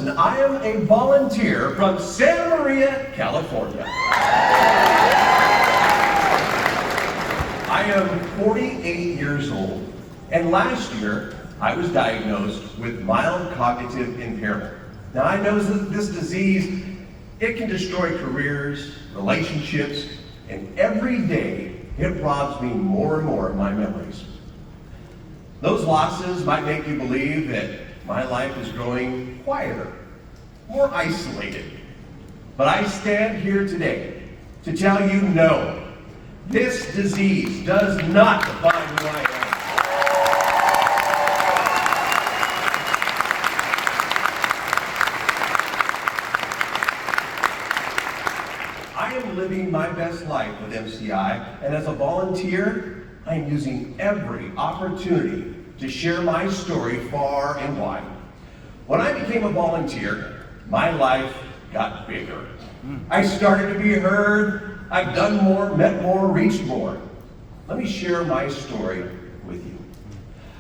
and I am a volunteer from Santa Maria, California. I am 48 years old, and last year I was diagnosed with mild cognitive impairment. Now I know that this disease, it can destroy careers, relationships, and every day it robs me more and more of my memories. Those losses might make you believe that my life is growing quieter, more isolated. But I stand here today to tell you no, this disease does not define who I am. I am living my best life with MCI, and as a volunteer, I am using every opportunity to share my story far and wide. When I became a volunteer, my life got bigger. I started to be heard, I've done more, met more, reached more. Let me share my story with you.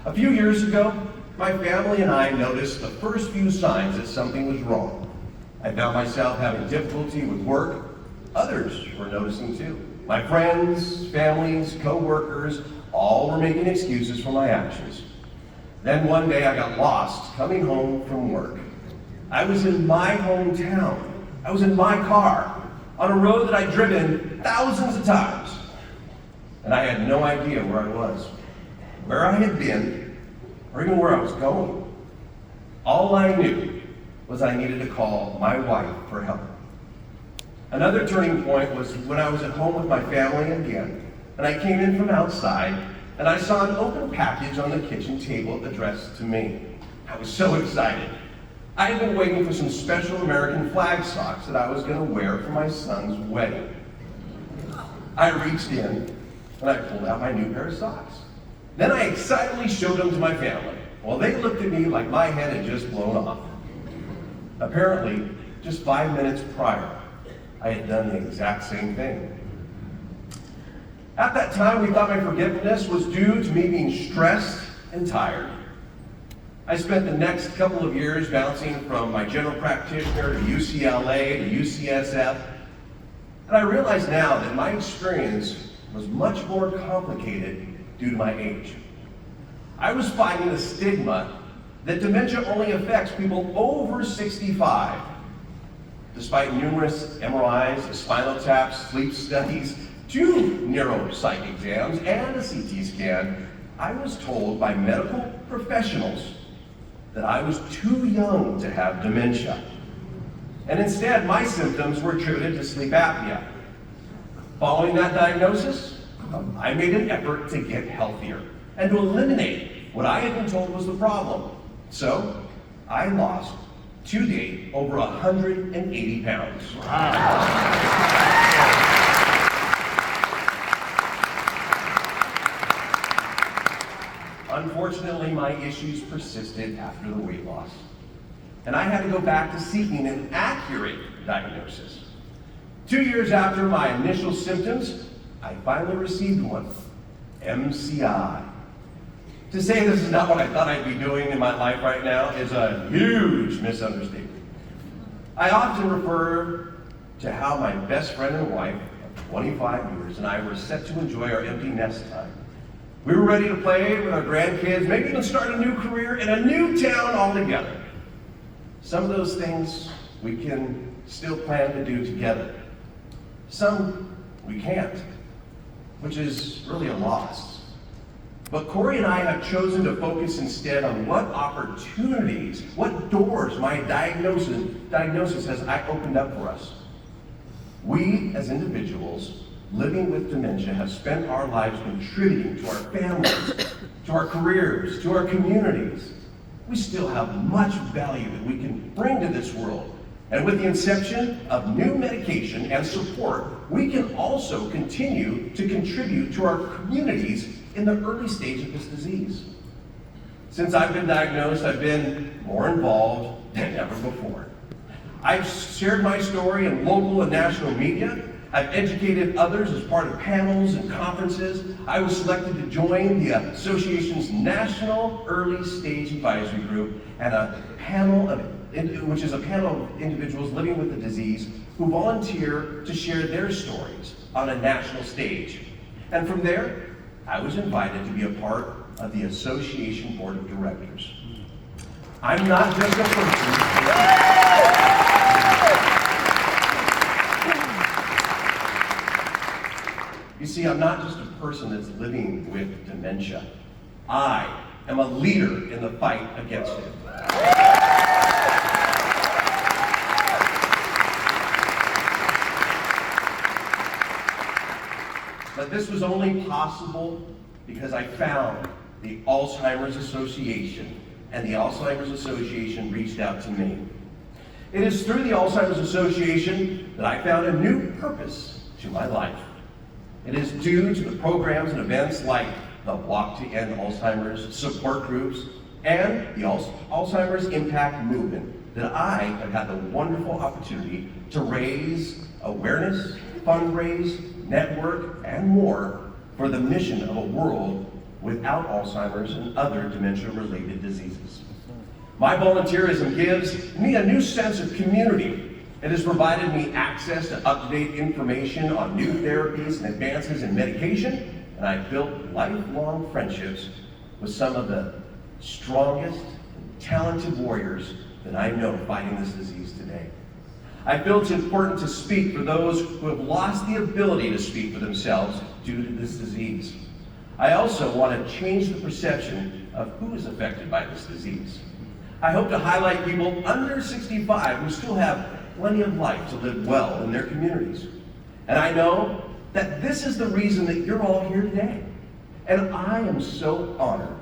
A few years ago, my family and I noticed the first few signs that something was wrong. I found myself having difficulty with work. Others were noticing too. My friends, families, co-workers, all were making excuses for my actions. Then one day I got lost coming home from work. I was in my hometown. I was in my car on a road that I'd driven thousands of times. And I had no idea where I was, where I had been, or even where I was going. All I knew was I needed to call my wife for help. Another turning point was when I was at home with my family again, and I came in from outside, and I saw an open package on the kitchen table addressed to me. I was so excited. I had been waiting for some special American flag socks that I was going to wear for my son's wedding. I reached in, and I pulled out my new pair of socks. Then I excitedly showed them to my family. Well, they looked at me like my head had just blown off. Apparently, just 5 minutes prior, I had done the exact same thing. At that time, we thought my forgiveness was due to me being stressed and tired. I spent the next couple of years bouncing from my general practitioner to UCLA to UCSF, and I realize now that my experience was much more complicated due to my age. I was fighting the stigma that dementia only affects people over 65. Despite numerous MRIs, spinal taps, sleep studies, 2 neuropsych exams, and a CT scan, I was told by medical professionals that I was too young to have dementia. And instead, my symptoms were attributed to sleep apnea. Following that diagnosis, I made an effort to get healthier and to eliminate what I had been told was the problem. So, I lost, to date, over 180 pounds. Unfortunately, my issues persisted after the weight loss, and I had to go back to seeking an accurate diagnosis. 2 years after my initial symptoms, I finally received one, MCI. To say this is not what I thought I'd be doing in my life right now is a huge misunderstatement. I often refer to how my best friend and wife of 25 years and I were set to enjoy our empty nest time. We were ready to play with our grandkids, maybe even start a new career in a new town altogether. Some of those things we can still plan to do together. Some we can't, which is really a loss. But Corey and I have chosen to focus instead on what opportunities, what doors my diagnosis has opened up for us. We, as individuals living with dementia, have spent our lives contributing to our families, to our careers, to our communities. We still have much value that we can bring to this world. And with the inception of new medication and support, we can also continue to contribute to our communities in the early stage of this disease. Since I've been diagnosed, I've been more involved than ever before. I've shared my story in local and national media. I've educated others as part of panels and conferences. I was selected to join the association's National Early Stage Advisory Group and a panel of which is a panel of individuals living with the disease who volunteer to share their stories on a national stage. And from there, I was invited to be a part of the association board of directors. I'm not just a person. You see, I'm not just a person that's living with dementia. I am a leader in the fight against it. But this was only possible because I found the Alzheimer's Association, and the Alzheimer's Association reached out to me. It is through the Alzheimer's Association that I found a new purpose to my life. It is due to the programs and events like the Walk to End Alzheimer's support groups and the Alzheimer's Impact Movement that I have had the wonderful opportunity to raise awareness, fundraise, network, and more for the mission of a world without Alzheimer's and other dementia-related diseases. My volunteerism gives me a new sense of community. It has provided me access to up-to-date information on new therapies and advances in medication, and I've built lifelong friendships with some of the strongest and talented warriors that I know fighting this disease today. I feel it's important to speak for those who have lost the ability to speak for themselves due to this disease. I also want to change the perception of who is affected by this disease. I hope to highlight people under 65 who still have plenty of life to live well in their communities. And I know that this is the reason that you're all here today. And I am so honored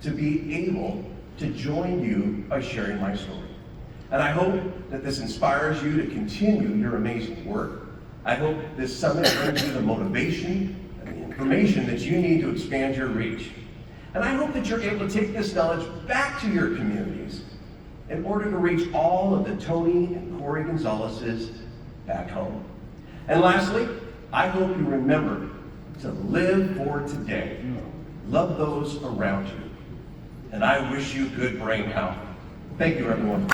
to be able to join you by sharing my story. And I hope that this inspires you to continue your amazing work. I hope this summit brings you the motivation and the information that you need to expand your reach. And I hope that you're able to take this knowledge back to your communities in order to reach all of the Tony and Corey Gonzalez's back home. And lastly, I hope you remember to live for today. Love those around you. And I wish you good brain health. Thank you, everyone.